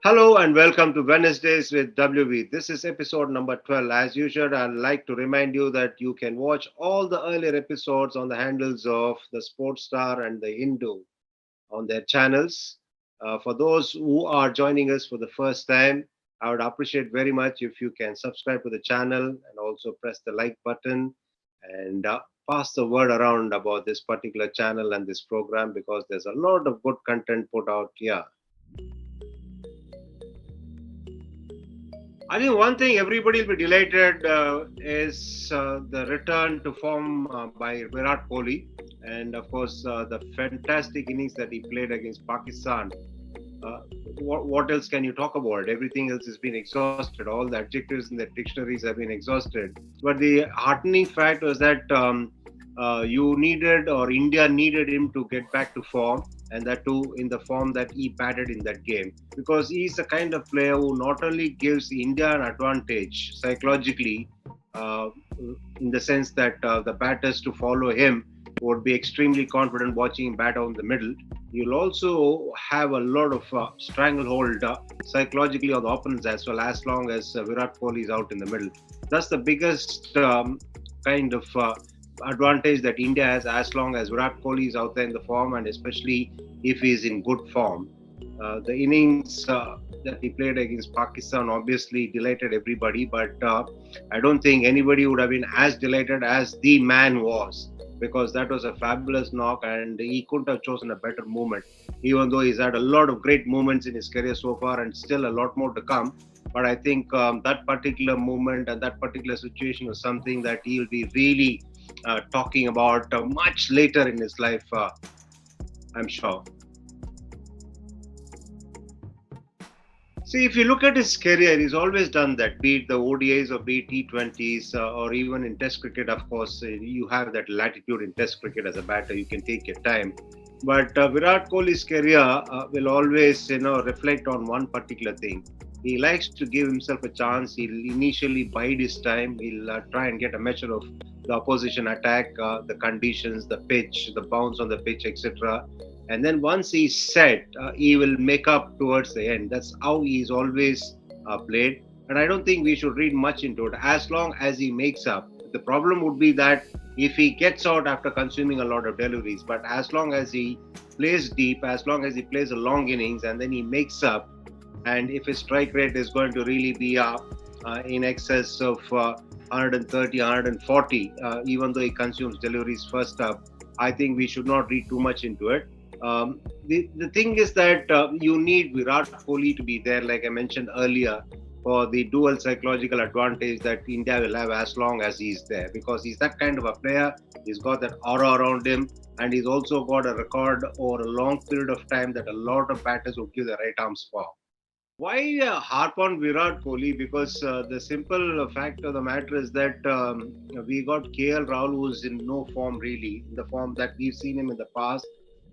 Hello and welcome to Wednesdays with WB. This is episode number 12. As usual, I'd like to remind you that you can watch all the earlier episodes on the handles of the Sports Star and the Hindu on their channels. For those who are joining us for the first time, I would appreciate very much if you can subscribe to the channel and also press the like button and pass the word around about this particular channel and this program because there's a lot of good content put out here. I think one thing everybody will be delighted is the return to form by Virat Kohli, and of course the fantastic innings that he played against Pakistan. Uh, what else can you talk about? Everything else has been exhausted. All the adjectives in the dictionaries have been exhausted. But the heartening fact was that you needed, or India needed him to get back to form, and that too in the form that he batted in that game. Because he's the kind of player who not only gives India an advantage psychologically, uh, in the sense that the batters to follow him would be extremely confident watching him bat out in the middle. You'll also have a lot of stranglehold psychologically on the opponents as well, as long as Virat Kohli is out in the middle. That's the biggest kind of advantage that India has as long as Virat Kohli is out there in the form, and especially if he is in good form. The innings that he played against Pakistan obviously delighted everybody, but I don't think anybody would have been as delighted as the man was, because that was a fabulous knock and he couldn't have chosen a better moment, even though he's had a lot of great moments in his career so far and still a lot more to come. But I think that particular moment and that particular situation was something that he'll be really talking about much later in his life, I'm sure. See, if you look at his career, he's always done that, be it the ODIs or be it T20s or even in Test cricket. Of course, you have that latitude in Test cricket as a batter. You can take your time. But Virat Kohli's career will always, reflect on one particular thing. He likes to give himself a chance. He'll initially bide his time. He'll try and get a measure of the opposition attack, the conditions, the pitch, the bounce on the pitch, etc. And then once he's set, he will make up towards the end. That's how he's always played. And I don't think we should read much into it as long as he makes up. The problem would be that if he gets out after consuming a lot of deliveries, but as long as he plays deep, as long as he plays a long innings and then he makes up, and if his strike rate is going to really be in excess of 130, 140, even though he consumes deliveries first up, I think we should not read too much into it. The thing is that you need Virat Kohli to be there, like I mentioned earlier, for the dual psychological advantage that India will have as long as he's there, because he's that kind of a player. He's got that aura around him, and he's also got a record over a long period of time that a lot of batters would give the right arms for. Why harp on Virat Kohli? Because the simple fact of the matter is that we got KL Rahul, who's in no form really, in the form that we've seen him in the past,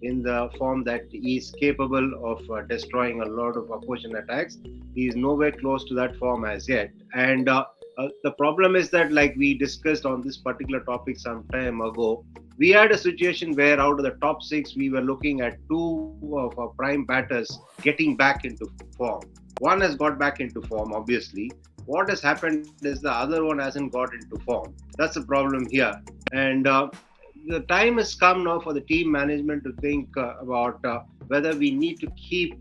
in the form that he's capable of destroying a lot of opposition attacks. He's nowhere close to that form as yet. And the problem is that, like we discussed on this particular topic some time ago, we had a situation where out of the top six, we were looking at two of our prime batters getting back into form. One has got back into form, obviously. What has happened is the other one hasn't got into form. That's the problem here. And the time has come now for the team management to think about whether we need to keep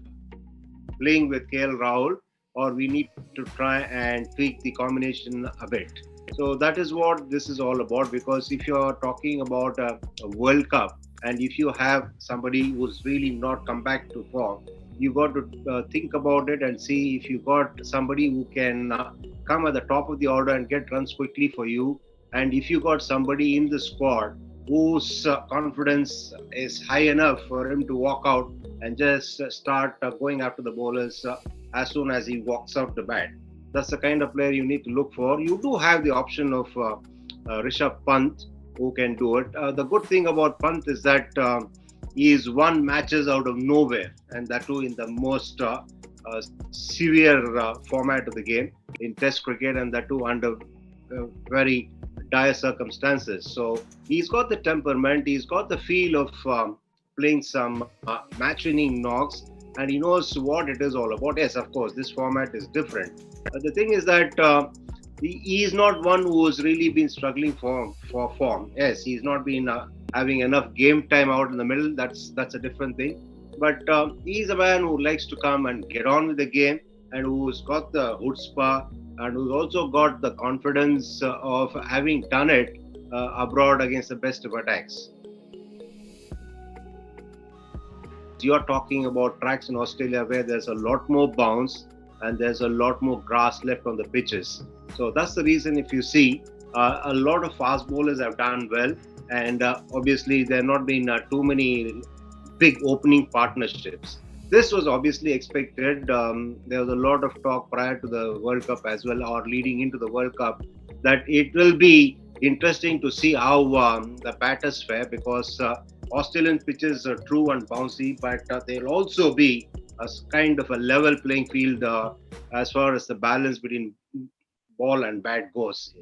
playing with KL Rahul or we need to try and tweak the combination a bit. So that is what this is all about. Because if you are talking about a World Cup and if you have somebody who's really not come back to form, you got to think about it and see if you got somebody who can come at the top of the order and get runs quickly for you, and if you got somebody in the squad whose confidence is high enough for him to walk out and just start going after the bowlers as soon as he walks out the bat. That's the kind of player you need to look for. You do have the option of Rishabh Pant, who can do it. The good thing about Pant is that he is won matches out of nowhere, and that too in the most severe format of the game in Test cricket, and that too under very dire circumstances. So he's got the temperament, he's got the feel of playing some match winning knocks, and he knows what it is all about. Yes, of course, this format is different. The thing is that he is not one who has really been struggling for form. Yes, he's not been having enough game time out in the middle. That's a different thing. But he's a man who likes to come and get on with the game, and who's got the chutzpah, and who's also got the confidence of having done it abroad against the best of attacks. You're talking about tracks in Australia where there's a lot more bounce and there's a lot more grass left on the pitches. So that's the reason, if you see, a lot of fast bowlers have done well, and obviously there have not been too many big opening partnerships. This was obviously expected. There was a lot of talk prior to the World Cup as well, or leading into the World Cup, that it will be interesting to see how the batters fare, because Australian pitches are true and bouncy, but they'll also be a kind of a level playing field as far as the balance between ball and bat goes.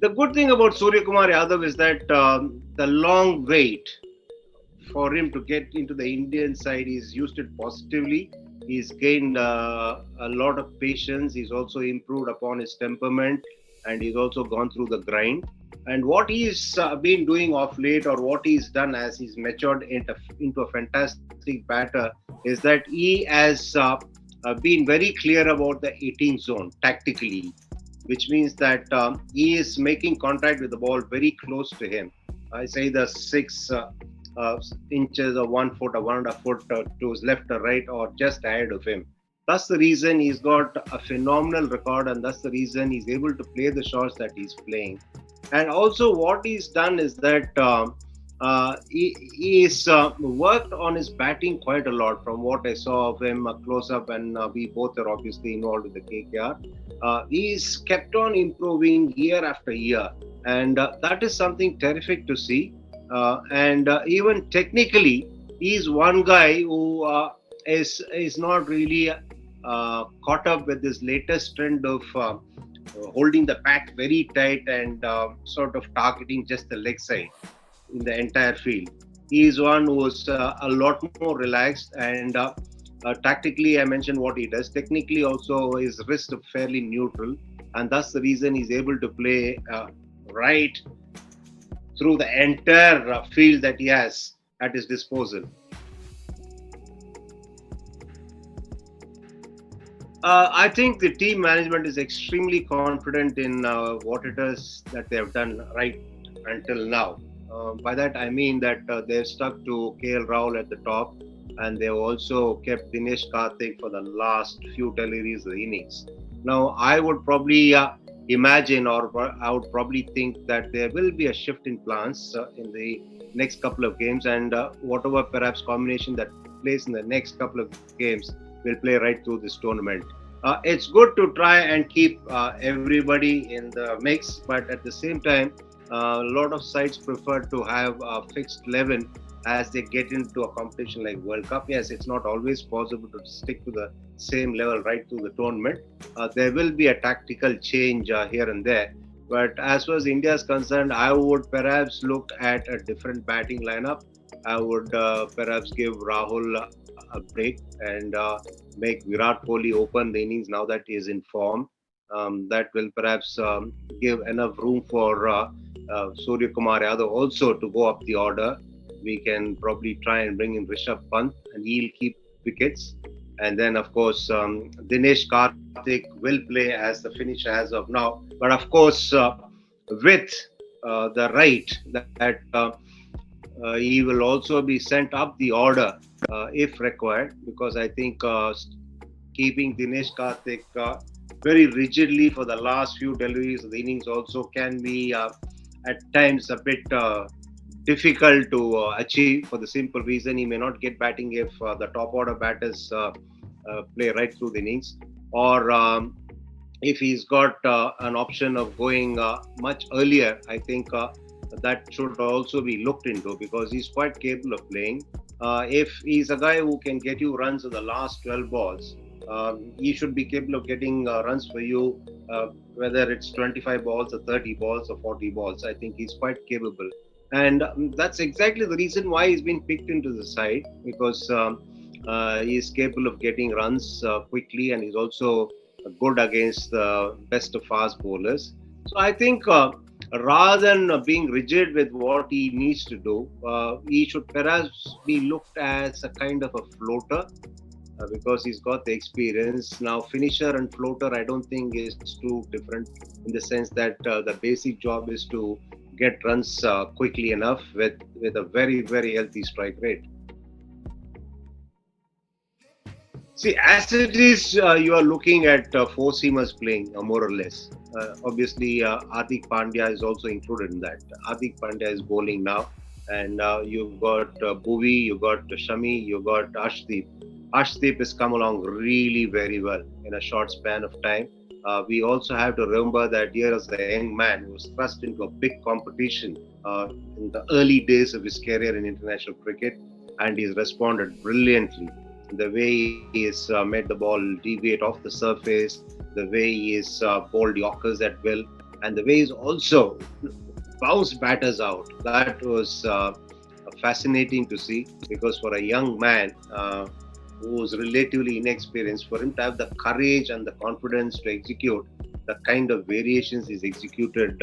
The good thing about Surya Kumar Yadav is that the long wait for him to get into the Indian side, he's used it positively. He's gained a lot of patience. He's also improved upon his temperament, and he's also gone through the grind. And what he's been doing of late, or what he's done as he's matured into a fantastic batter, is that he has been very clear about the 18 zone tactically, which means that he is making contact with the ball very close to him. I say the 6 inches or 1 foot or 1.5 foot to his left or right, or just ahead of him. That's the reason he's got a phenomenal record, and that's the reason he's able to play the shots that he's playing. And also, what he's done is that he's worked on his batting quite a lot. From what I saw of him close up, and we both are obviously involved with the KKR, he's kept on improving year after year, and that is something terrific to see. And even technically, he's one guy who is not really caught up with this latest trend of holding the pack very tight and sort of targeting just the leg side in the entire field. He is one who is a lot more relaxed, and tactically, I mentioned what he does. Technically, also his wrist is fairly neutral, and that's the reason he's able to play right through the entire field that he has at his disposal. I think the team management is extremely confident in what it is that they have done right until now. By that I mean that they've stuck to KL Rahul at the top, and they've also kept Dinesh Karthik for the last few deliveries of the innings. Now, I would probably imagine, or I would probably think that there will be a shift in plans in the next couple of games, and whatever perhaps combination that plays in the next couple of games will play right through this tournament. It's good to try and keep everybody in the mix, but at the same time, a lot of sides prefer to have a fixed 11 as they get into a competition like World Cup. Yes, it's not always possible to stick to the same level right through the tournament. There will be a tactical change here and there. But as far as India is concerned, I would perhaps look at a different batting lineup. I would perhaps give Rahul a break and make Virat Kohli open the innings now that he is in form. That will perhaps give enough room for Surya Kumar Yadav also to go up the order. We can probably try and bring in Rishabh Pant, and he'll keep wickets. And then, of course, Dinesh Karthik will play as the finisher as of now. But of course, with the right that he will also be sent up the order if required, because I think keeping Dinesh Karthik very rigidly for the last few deliveries of the innings also can be at times a bit difficult to achieve, for the simple reason he may not get batting if the top order batters play right through the innings, or if he's got an option of going much earlier. I think that should also be looked into, because he's quite capable of playing. If he's a guy who can get you runs in the last 12 balls, he should be capable of getting runs for you, whether it's 25 balls or 30 balls or 40 balls. I think he's quite capable. And that's exactly the reason why he's been picked into the side, because he is capable of getting runs quickly, and he's also good against the best of fast bowlers. So I think rather than being rigid with what he needs to do, he should perhaps be looked as a kind of a floater, because he's got the experience. Now, finisher and floater, I don't think is too different, in the sense that the basic job is to get runs quickly enough with a very, very healthy strike rate. See, as it is, you are looking at four seamers playing, more or less. Obviously, Hardik Pandya is also included in that. Hardik Pandya is bowling now, and you've got Bhuvi, you got Shami, you got Ashdeep. Ashdeep has come along really very well in a short span of time. We also have to remember that here is a young man who was thrust into a big competition in the early days of his career in international cricket, and he's responded brilliantly. The way he has made the ball deviate off the surface, the way he has bowled Yorkers at will, and the way he's also bounced batters out. That was fascinating to see, because for a young man who was relatively inexperienced, for him to have the courage and the confidence to execute the kind of variations he's executed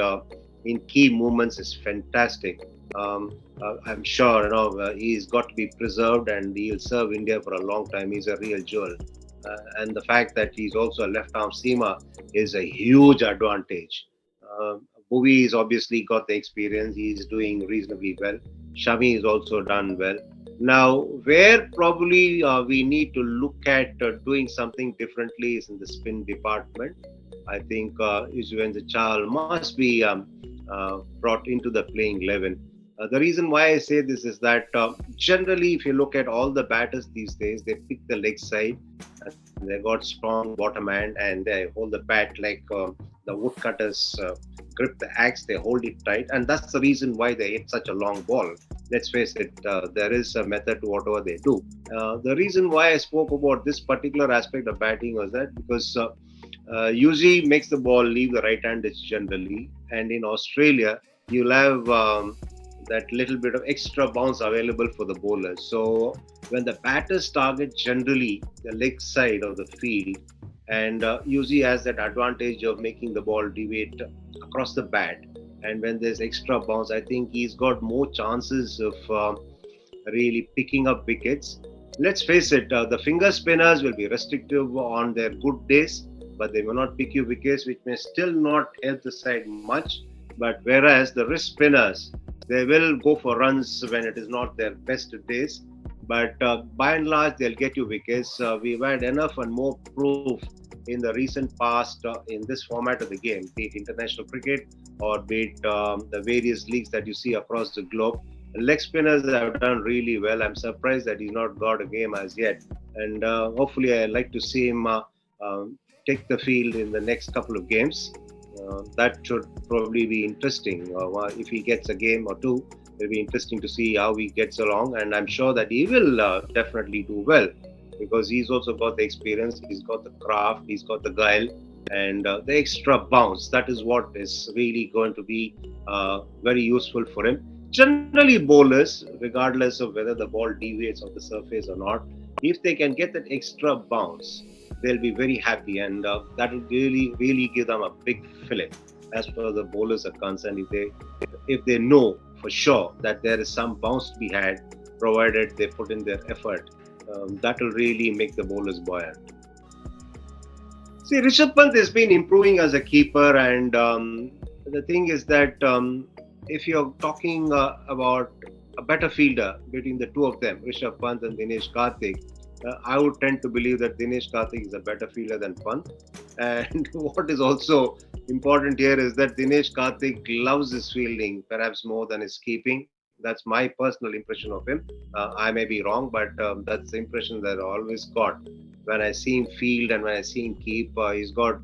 in key moments is fantastic. I'm sure he's got to be preserved, and he'll serve India for a long time. He's a real jewel, and the fact that he's also a left-arm seamer is a huge advantage. Uh, Bhuvi has obviously got the experience. He's doing reasonably well. Shami has also done well. Now, where probably we need to look at doing something differently is in the spin department. I think Yuzvendra Chahal must be brought into the playing 11. The reason why I say this is that generally, if you look at all the batters these days, they pick the leg side, and they got strong bottom hand, and they hold the bat like the woodcutters grip the axe, they hold it tight, and that's the reason why they hit such a long ball. Let's face it, there is a method to whatever they do. The reason why I spoke about this particular aspect of batting was that because usually makes the ball leave the right hand generally, and in Australia you'll have that little bit of extra bounce available for the bowlers. So when the batters target generally the leg side of the field, and usually has that advantage of making the ball deviate across the bat. And when there's extra bounce, I think he's got more chances of really picking up wickets. Let's face it, the finger spinners will be restrictive on their good days, but they will not pick you wickets, which may still not help the side much. But whereas the wrist spinners, they will go for runs when it is not their best days. But by and large, they'll get you wickets. We've had enough and more proof in the recent past in this format of the game, be it international cricket or be it the various leagues that you see across the globe. Leg spinners have done really well. I'm surprised that he's not got a game as yet. And hopefully, I'd like to see him take the field in the next couple of games. That should probably be interesting. If he gets a game or two, it'll be interesting to see how he gets along. And I'm sure that he will definitely do well, because he's also got the experience, he's got the craft, he's got the guile, and the extra bounce. That is what is really going to be very useful for him. Generally, bowlers, regardless of whether the ball deviates off the surface or not, if they can get that extra bounce, they'll be very happy, and that will really, really give them a big fillip as far as the bowlers are concerned. If they know for sure that there is some bounce to be had, provided they put in their effort, that will really make the bowlers buoyant. See, Rishabh Pant has been improving as a keeper, and the thing is that if you're talking about a better fielder between the two of them, Rishabh Pant and Dinesh Karthik, I would tend to believe that Dinesh Karthik is a better fielder than Pant. And what is also important here is that Dinesh Karthik loves his fielding perhaps more than his keeping. That's my personal impression of him. I may be wrong, but that's the impression that I always got when I see him field and when I see him keep. He's got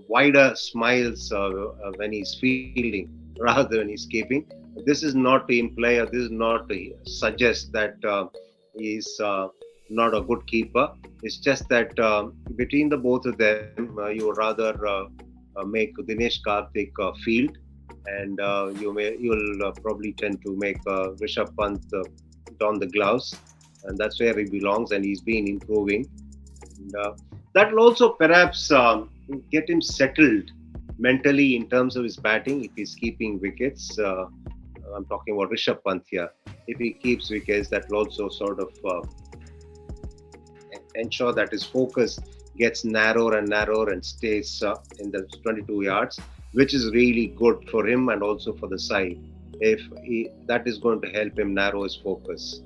wider smiles when he's fielding rather than when he's keeping. This is not to imply, or this is not to suggest that he's not a good keeper. It's just that between the both of them, you would rather make Dinesh Karthik field. and you'll probably tend to make Rishabh Pant don the gloves, and that's where he belongs, and he's been improving. And that will also perhaps get him settled mentally in terms of his batting if he's keeping wickets. I'm talking about Rishabh Pant here. If he keeps wickets, that will also sort of ensure that his focus gets narrower and narrower and stays in the 22 yards, which is really good for him and also for the side. If that is going to help him narrow his focus.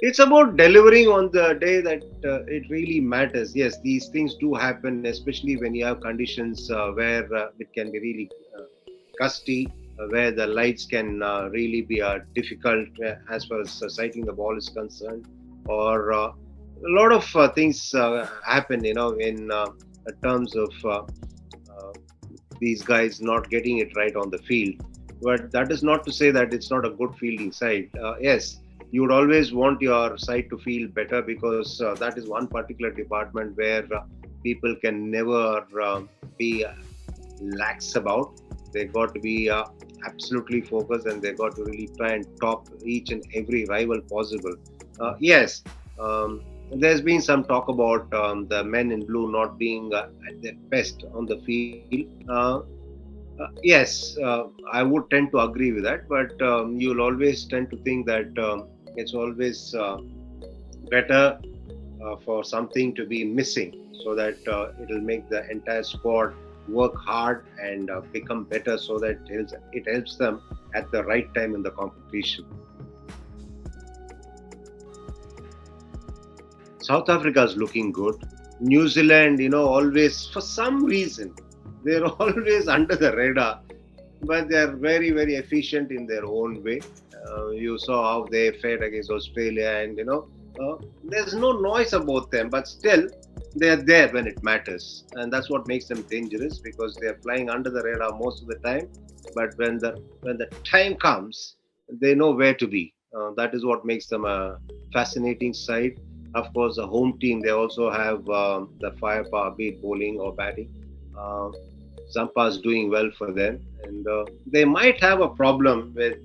It's about delivering on the day that it really matters. Yes, these things do happen, especially when you have conditions where it can be really gusty, where the lights can really be difficult as far as sighting the ball is concerned, or a lot of things happen, in terms of these guys not getting it right on the field. But that is not to say that it's not a good fielding side. Yes, you would always want your side to feel better because that is one particular department where people can never be lax about. They got to be absolutely focused and they got to really try and top each and every rival possible. Yes, there's been some talk about the men in blue not being at their best on the field. Yes, I would tend to agree with that, but you'll always tend to think that it's always better for something to be missing so that it'll make the entire squad work hard and become better so that it helps them at the right time in the competition. South Africa is looking good. New Zealand, always for some reason they're always under the radar, but they're very very efficient in their own way. You saw how they fared against Australia, and there's no noise about them, but still they're there when it matters, and that's what makes them dangerous because they're flying under the radar most of the time. But when the time comes, they know where to be. That is what makes them a fascinating side. Of course, the home team they also have the firepower, be it bowling or batting. Uh, Zampa is doing well for them, and they might have a problem with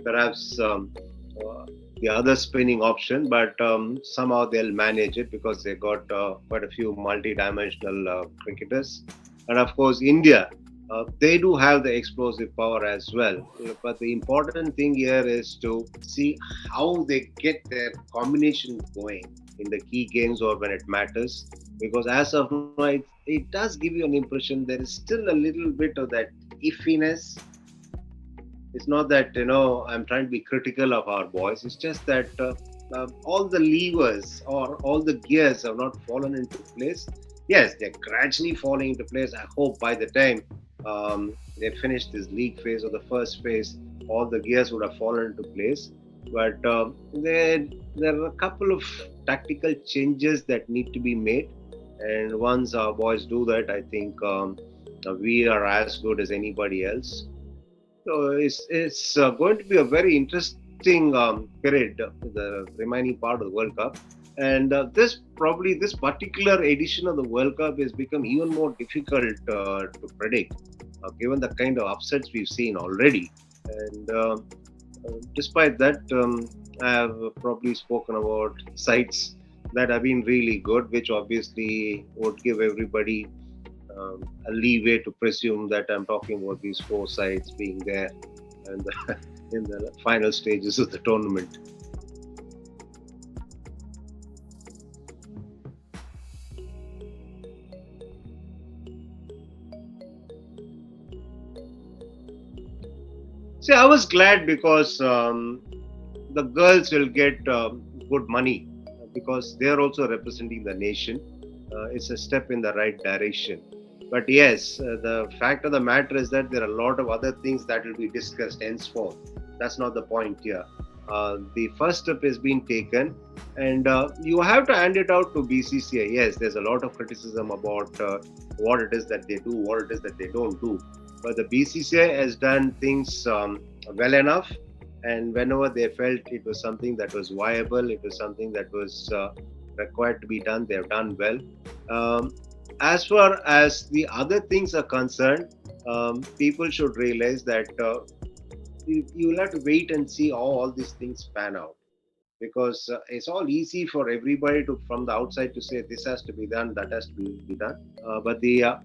perhaps the other spinning option, but somehow they'll manage it because they got quite a few multi-dimensional cricketers, and of course India. They do have the explosive power as well, but the important thing here is to see how they get their combination going in the key games or when it matters. Because as of now, it does give you an impression there is still a little bit of that iffiness. It's not that I'm trying to be critical of our boys. It's just that all the levers or all the gears have not fallen into place. Yes, they're gradually falling into place. I hope by the time they finish this league phase or the first phase, all the gears would have fallen into place. But there are a couple of tactical changes that need to be made, and once our boys do that, I think we are as good as anybody else. So it's going to be a very interesting period, the remaining part of the World Cup, and this particular edition of the World Cup has become even more difficult to predict, given the kind of upsets we've seen already. And despite that, I have probably spoken about sites that have been really good, which obviously would give everybody a leeway to presume that I'm talking about these four sides being there and in the final stages of the tournament. See, I was glad because the girls will get good money because they are also representing the nation. It's a step in the right direction. But yes, the fact of the matter is that there are a lot of other things that will be discussed henceforth. That's not the point here. The first step has been taken, and you have to hand it out to BCCI. Yes, there's a lot of criticism about what it is that they do, what it is that they don't do. But the BCCI has done things well enough, and whenever they felt it was something that was viable, it was something that was required to be done, they've done well. Um, As far as the other things are concerned, people should realize that you will have to wait and see how all these things pan out, because it's all easy for everybody to from the outside to say this has to be done, that has to be done. But the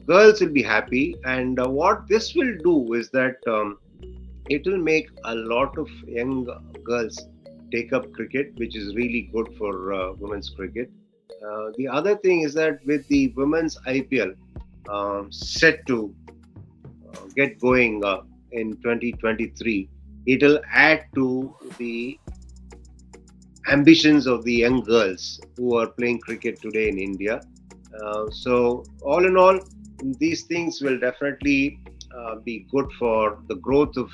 girls will be happy, and what this will do is that it will make a lot of young girls take up cricket, which is really good for women's cricket. The other thing is that with the women's IPL set to get going in 2023, it'll add to the ambitions of the young girls who are playing cricket today in India. So, all in all, these things will definitely be good for the growth of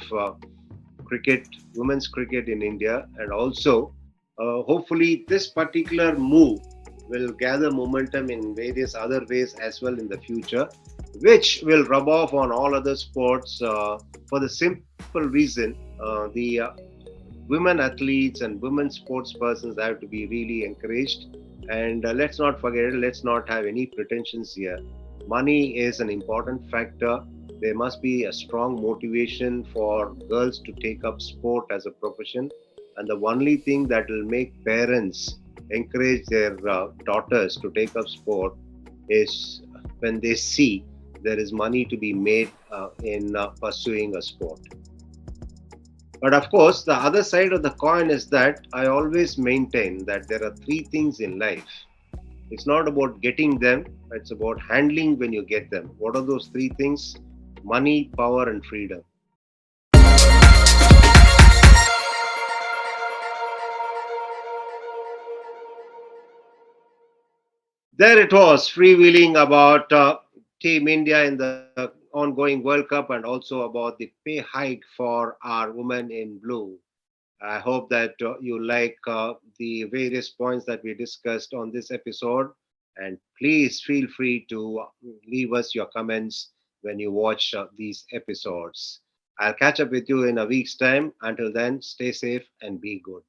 cricket, women's cricket in India, and also hopefully this particular move will gather momentum in various other ways as well in the future, which will rub off on all other sports for the simple reason the women athletes and women sports persons have to be really encouraged. And let's not forget, let's not have any pretensions here. Money is an important factor. There must be a strong motivation for girls to take up sport as a profession. And the only thing that will make parents encourage their daughters to take up sport is when they see there is money to be made in pursuing a sport. But of course, the other side of the coin is that I always maintain that there are three things in life. It's not about getting them, it's about handling when you get them. What are those three things? Money, power, and freedom. There it was, freewheeling about Team India in the ongoing World Cup and also about the pay hike for our women in blue. I hope that you like the various points that we discussed on this episode. And please feel free to leave us your comments when you watch these episodes. I'll catch up with you in a week's time. Until then, stay safe and be good.